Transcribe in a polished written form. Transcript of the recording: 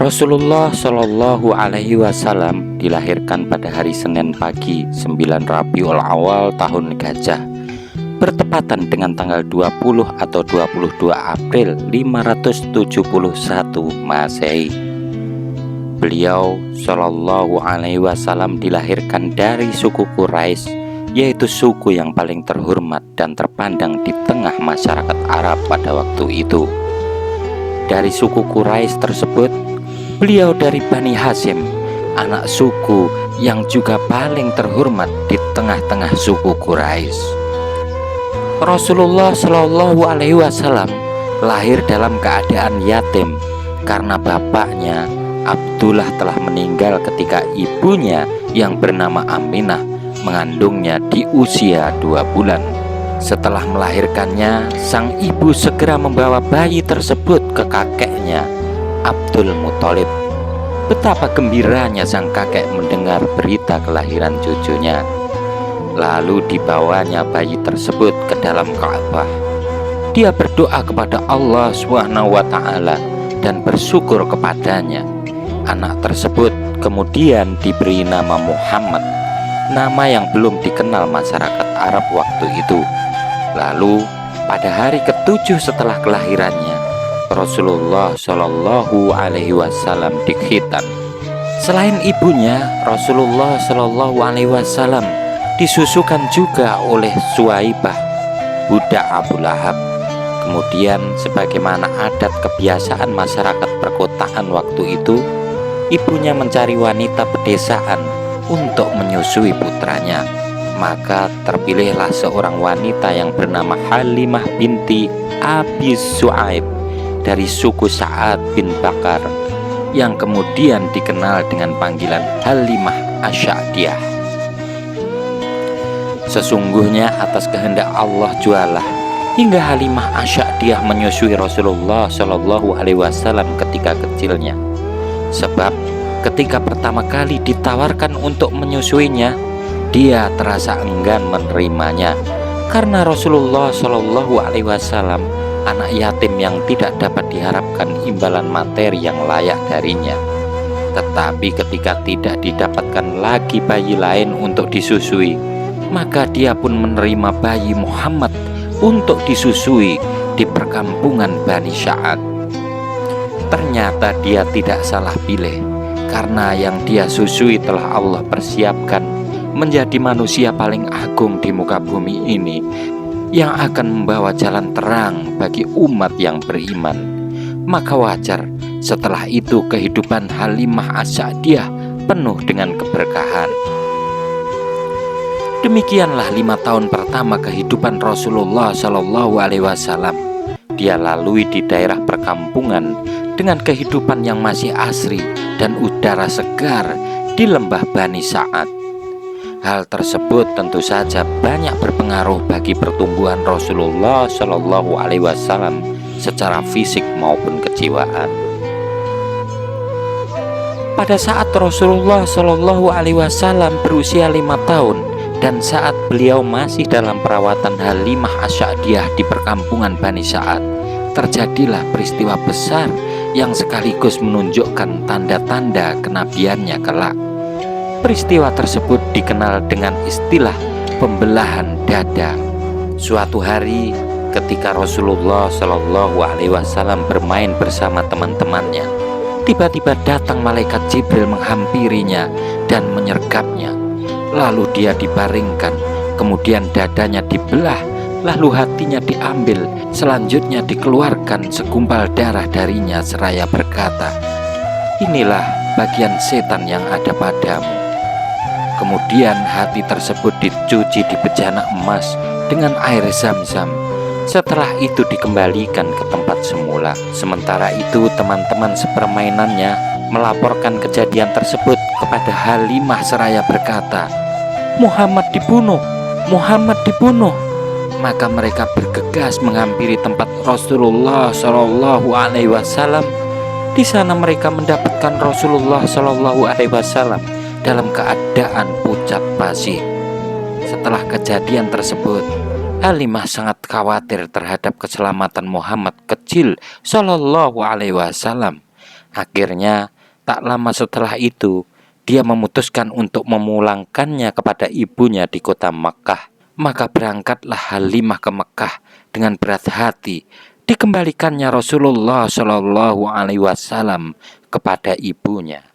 Rasulullah Shallallahu Alaihi Wasallam dilahirkan pada hari Senin pagi 9 Rabiul Awal tahun Gajah, bertepatan dengan tanggal 20 atau 22 April 571 Masehi. Beliau Shallallahu Alaihi Wasallam dilahirkan dari suku Quraisy, yaitu suku yang paling terhormat dan terpandang di tengah masyarakat Arab pada waktu itu. Dari suku Quraisy tersebut, beliau dari Bani Hashim, anak suku yang juga paling terhormat di tengah-tengah suku Quraisy. Rasulullah Shallallahu Alaihi Wasallam lahir dalam keadaan yatim karena bapaknya Abdullah telah meninggal ketika ibunya yang bernama Aminah mengandungnya di usia 2 bulan. Setelah melahirkannya, sang ibu segera membawa bayi tersebut ke kakeknya, Abdul Muthalib. Betapa gembiranya sang kakek mendengar berita kelahiran cucunya. Lalu dibawanya bayi tersebut ke dalam Ka'bah. Dia berdoa kepada Allah SWT dan bersyukur kepadanya. Anak tersebut kemudian diberi nama Muhammad, nama yang belum dikenal masyarakat Arab waktu itu. Lalu pada hari ke-7 setelah kelahirannya, Rasulullah Shallallahu Alaihi Wasallam dikhitan. Selain ibunya, Rasulullah Shallallahu Alaihi Wasallam disusukan juga oleh Suwaibah, budak Abu Lahab. Kemudian sebagaimana adat kebiasaan masyarakat perkotaan waktu itu, ibunya mencari wanita pedesaan untuk menyusui putranya. Maka terpilihlah seorang wanita yang bernama Halimah binti Abi Su'aib dari suku Sa'ad bin Bakar, yang kemudian dikenal dengan panggilan Halimah Asy'adiyah. Sesungguhnya atas kehendak Allah jualah hingga Halimah Asy'adiyah menyusui Rasulullah Shallallahu Alaihi Wasallam ketika kecilnya. Sebab ketika pertama kali ditawarkan untuk menyusuinya, dia terasa enggan menerimanya karena Rasulullah Shallallahu Alaihi Wasallam anak yatim yang tidak dapat diharapkan imbalan materi yang layak darinya. Tetapi ketika tidak didapatkan lagi bayi lain untuk disusui, maka dia pun menerima bayi Muhammad untuk disusui di perkampungan Bani Sa'ad. Ternyata dia tidak salah pilih, karena yang dia susui telah Allah persiapkan menjadi manusia paling agung di muka bumi ini, yang akan membawa jalan terang bagi umat yang beriman. Maka wajar setelah itu kehidupan Halimah Asy'adiyah penuh dengan keberkahan. Demikianlah 5 tahun pertama kehidupan Rasulullah Shallallahu Alaihi Wasallam. Dia lalui di daerah perkampungan dengan kehidupan yang masih asri dan udara segar di lembah Bani Sa'ad. Hal tersebut tentu saja banyak berpengaruh bagi pertumbuhan Rasulullah Shallallahu Alaihi Wasallam secara fisik maupun kejiwaan. Pada saat Rasulullah Shallallahu Alaihi Wasallam berusia 5 tahun dan saat beliau masih dalam perawatan Halimah Asy'adiyah di perkampungan Bani Sa'ad, terjadilah peristiwa besar yang sekaligus menunjukkan tanda-tanda kenabiannya kelak. Peristiwa tersebut dikenal dengan istilah pembelahan dada. Suatu hari ketika Rasulullah Shallallahu Alaihi Wasallam bermain bersama teman-temannya, tiba-tiba datang malaikat Jibril menghampirinya dan menyergapnya. Lalu dia dibaringkan, kemudian dadanya dibelah, lalu hatinya diambil, selanjutnya dikeluarkan segumpal darah darinya seraya berkata, "Inilah bagian setan yang ada padamu." Kemudian hati tersebut dicuci di bejana emas dengan air zam-zam. Setelah itu dikembalikan ke tempat semula. Sementara itu teman-teman sepermainannya melaporkan kejadian tersebut kepada Halimah seraya berkata, "Muhammad dibunuh, Muhammad dibunuh." Maka mereka bergegas menghampiri tempat Rasulullah Shallallahu Alaihi Wasallam. Di sana mereka mendapatkan Rasulullah Shallallahu Alaihi Wasallam dalam keadaan pucat basi. Setelah kejadian tersebut, Halimah sangat khawatir terhadap keselamatan Muhammad kecil Shallallahu Alaihi Wasallam. Akhirnya, tak lama setelah itu, dia memutuskan untuk memulangkannya kepada ibunya di kota Makkah. Maka berangkatlah Halimah ke Mekah dengan berat hati. Dikembalikannya Rasulullah Shallallahu Alaihi Wasallam kepada ibunya.